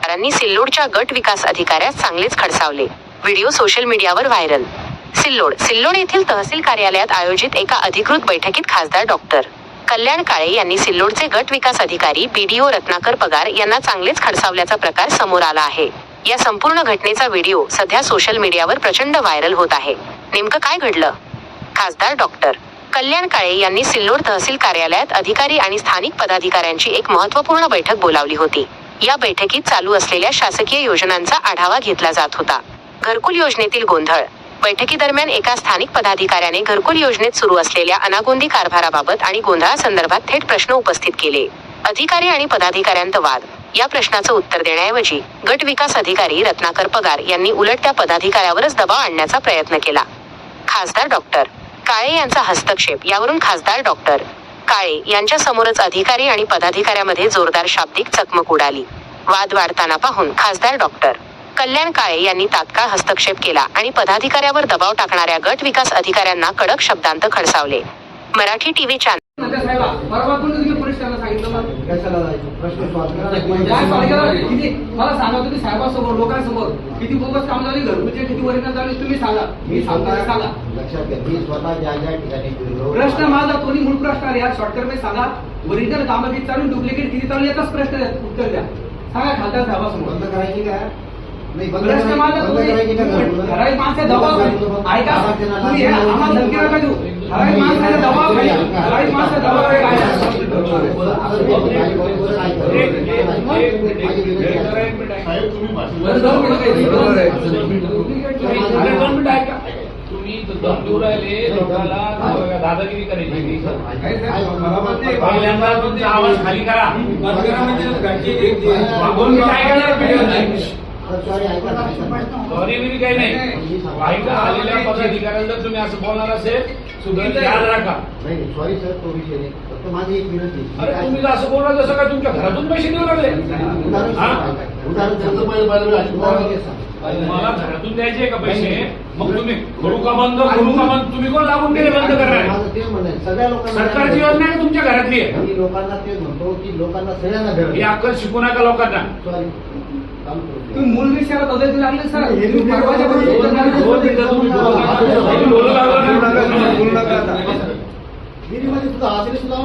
पत्रकारांनी सिल्लोडच्या गट विकास अधिकाऱ्यास चांगलेच खडसावले. व्हिडिओ सोशल मीडियावर व्हायरल. सिल्लोड येथील तहसील कार्यालयात आयोजित एका अधिकृत बैठकीत खासदार डॉक्टर कल्याण काळे यांनी सिल्लोडचे गट विकास अधिकारी BDO रत्नाकर पगार यांना चांगलेच खडसावल्याचा प्रकार समोर आला आहे. या संपूर्ण घटनेचा व्हिडिओ सध्या सोशल मीडियावर प्रचंड व्हायरल होत आहे. नेमकं काय घडलं? खासदार डॉक्टर कल्याण काळे यांनी सिल्लोड तहसील कार्यालयात अधिकारी आणि स्थानिक पदाधिकाऱ्यांची एक महत्त्वपूर्ण बैठक बोलावली होती. या बैठकीत चालू असलेल्या शासकीय योजनांचा आढावा घेतला जात होता. घरकुल योजनेतील गोंधळ. बैठकीदरम्यान एका स्थानिक पदाधिकाऱ्याने घरकुल योजनेत सुरू असलेल्या अनागोंदी कारभाराबाबत आणि गोंधळासंदर्भात थेट प्रश्न उपस्थित केले. अधिकारी आणि पदाधिकाऱ्यांत वाद. या प्रश्नाचं उत्तर देण्याऐवजी गट विकास अधिकारी रत्नाकर पगार यांनी उलट त्या पदाधिकाऱ्यावरच दबाव आणण्याचा प्रयत्न केला. खासदार डॉक्टर काळे यांचा हस्तक्षेप. यावरून खासदार डॉक्टर काळे यांच्या समोरच अधिकारी आणि पदाधिकाऱ्यामध्ये जोरदार शाब्दिक चकमक उडाली. वाद वाढताना पाहून खासदार डॉक्टर कल्याण काळे यांनी तात्काळ हस्तक्षेप केला आणि पदाधिकाऱ्यावर दबाव टाकणाऱ्या गट विकास अधिकाऱ्यांना कडक शब्दांत खडसावले. Marathi TV channel. मला सांगा तुम्ही साहेबांसमोर लोकांसमोर किती बोगस काम झाली, घरगुती किती वर्ग झाली तुम्ही सांगा. मी सांगा. लक्षात घ्या, मी स्वतः ज्या ठिकाणी प्रश्न माझा कोणी मूळ प्रश्न आहे यार शॉर्टकट मध्ये सांगा. ओरिजिनल कामं किती चालू, डुप्लिकेट किती चालू, याचाच प्रश्न उत्तर द्या. सांगा खासदार साहेबांसमोर. बंद करायची का? प्रश्न माझा ठराविक माणसं दबाव ऐका तुम्ही आम्हाला धमकी नका देऊ. ठराविक माणसाचा दबाव ठराविक माणसाचा दबाव तुम्ही दम देऊ राहिले लोकांना, दादागिरी करायची. पहिल्यांदा तुमचा आवाज खाली करा. सॉरी काही नाही. ऐका, आलेल्या पदाधिकाऱ्यांना तुम्ही असं बोलणार असेल सुद्धा याद राखा. सॉरी सर, तो विषय नाही. फक्त माझी एक विनंती. अरे तुम्ही असं बोलणार जसं काय तुमच्या घरातून पैसे देऊ लागले. मला घरातून द्यायचे का पैसे? मग तुम्ही करू का बंद तुम्ही कोण लागून गेले बंद करणार? सगळ्या लोकांना सरकारची योजना आहे तुमच्या घरातली आहे. मी लोकांना तेच म्हणतो की लोकांना सगळ्यांना घर ही अक्कल शिकू नका लोकांना. सॉरी, तुम्ही मूळ विषयाला बदल लागले सर. सुद्धा आश्रय सुद्धा